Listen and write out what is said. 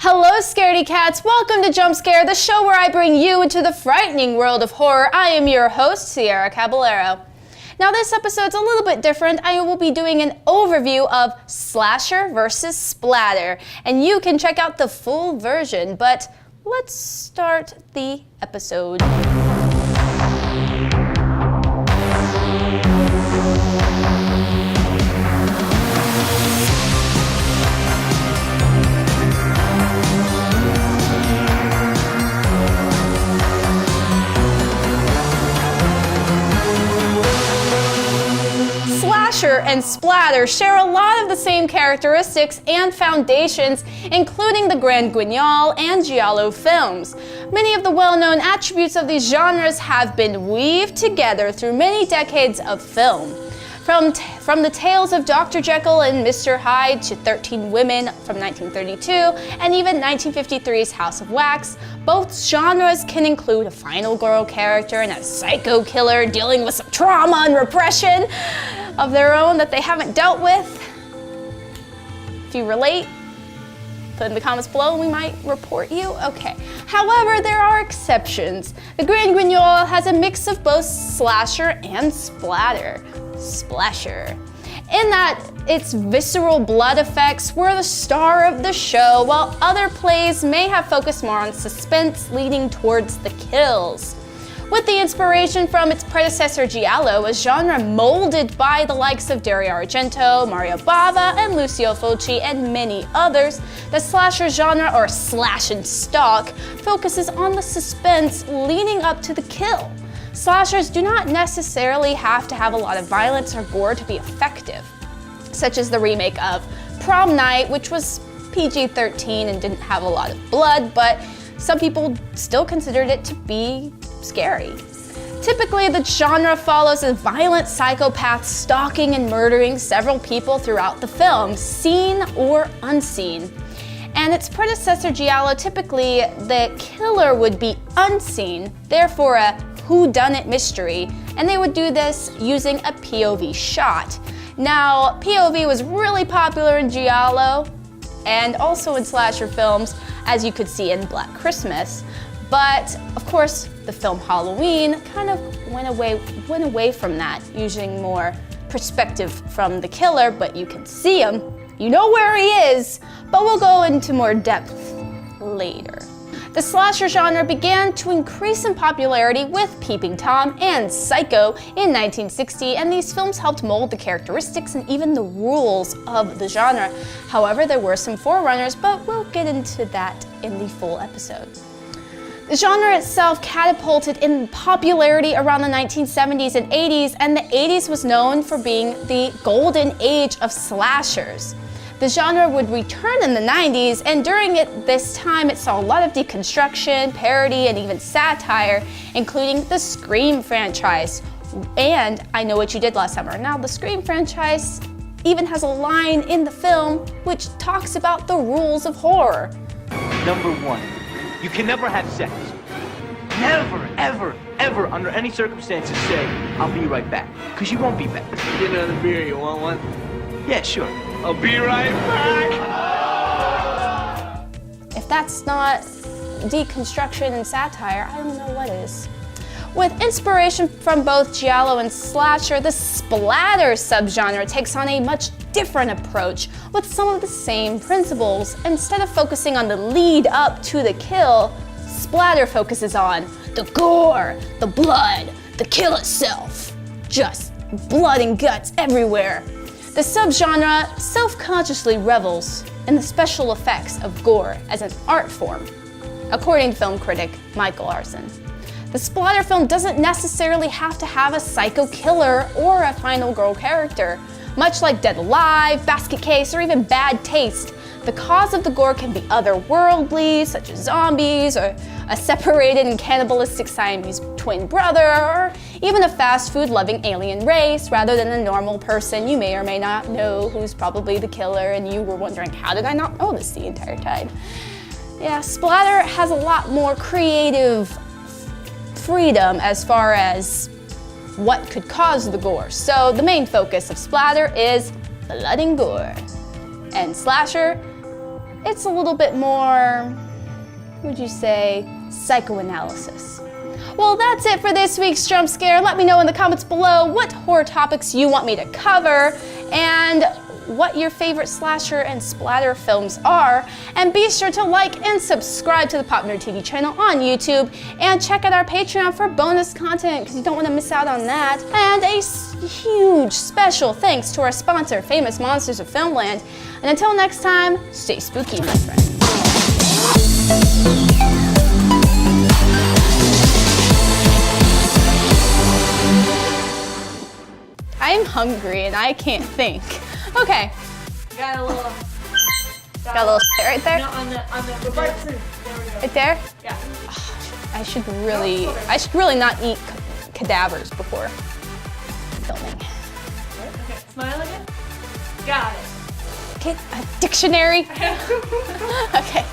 Hello scaredy cats, welcome to Jump Scare, the show where I bring you into the frightening world of horror. I am your host, Sierra Caballero. Now this episode's a little bit different. I will be doing an overview of slasher versus splatter, and you can check out the full version, but let's start the episode. Slasher and splatter share a lot of the same characteristics and foundations, including the Grand Guignol and Giallo films. Many of the well-known attributes of these genres have been weaved together through many decades of film. From the tales of Dr. Jekyll and Mr. Hyde to 13 Women from 1932 and even 1953's House of Wax, both genres can include a final girl character and a psycho killer dealing with some trauma and repression of their own that they haven't dealt with. If you relate, put in the comments below and we might report you. Okay. However, there are exceptions. The Grand Guignol has a mix of both slasher and splatter. Splasher. In that its visceral blood effects were the star of the show, while other plays may have focused more on suspense leading towards the kills. With the inspiration from its predecessor Giallo, a genre molded by the likes of Dario Argento, Mario Bava, and Lucio Fulci, and many others, the slasher genre, or slash and stalk, focuses on the suspense leading up to the kill. Slashers do not necessarily have to have a lot of violence or gore to be effective, such as the remake of Prom Night, which was PG-13 and didn't have a lot of blood, but some people still considered it to be scary. Typically, the genre follows a violent psychopath stalking and murdering several people throughout the film, seen or unseen. And its predecessor Giallo, typically the killer would be unseen, therefore a whodunit mystery, and they would do this using a POV shot. Now, POV was really popular in Giallo and also in slasher films, as you could see in Black Christmas. But of course, the film Halloween kind of went away from that, using more perspective from the killer, but you can see him, you know where he is, but we'll go into more depth later. The slasher genre began to increase in popularity with Peeping Tom and Psycho in 1960, and these films helped mold the characteristics and even the rules of the genre. However, there were some forerunners, but we'll get into that in the full episode. The genre itself catapulted in popularity around the 1970s and 80s, and the 80s was known for being the golden age of slashers. The genre would return in the 90s, and during this time it saw a lot of deconstruction, parody, and even satire, including the Scream franchise and I Know What You Did Last Summer. Now, the Scream franchise even has a line in the film which talks about the rules of horror. Number 1, you can never have sex. Never, ever, ever, under any circumstances say, I'll be right back, because you won't be back. Get another beer, you want one? Yeah, sure. I'll be right back! If that's not deconstruction and satire, I don't know what is. With inspiration from both Giallo and slasher, the splatter subgenre takes on a much different approach with some of the same principles. Instead of focusing on the lead up to the kill, splatter focuses on the gore, the blood, the kill itself. Just blood and guts everywhere. The subgenre self-consciously revels in the special effects of gore as an art form, according to film critic Michael Arson. The splatter film doesn't necessarily have to have a psycho killer or a final girl character. Much like Dead Alive, Basket Case, or even Bad Taste, the cause of the gore can be otherworldly, such as zombies, or a separated and cannibalistic Siamese twin brother, or even a fast food loving alien race, rather than a normal person you may or may not know who's probably the killer and you were wondering, how did I not know this the entire time? Yeah, splatter has a lot more creative freedom as far as what could cause the gore. So the main focus of splatter is blood and gore. And slasher, it's a little bit more, would you say, psychoanalysis. Well, that's it for this week's Jump Scare. Let me know in the comments below what horror topics you want me to cover and what your favorite slasher and splatter films are. And be sure to like and subscribe to the PopNerdTV channel on YouTube and check out our Patreon for bonus content because you don't want to miss out on that. And a huge special thanks to our sponsor, Famous Monsters of Filmland. And until next time, stay spooky, my friends. I'm hungry and I can't think. Okay. Got a little shit right there? No, on the right through. There we go. Right there? Yeah. I should really not eat cadavers before filming. Okay, smile again. Got it. Okay, a dictionary. Okay.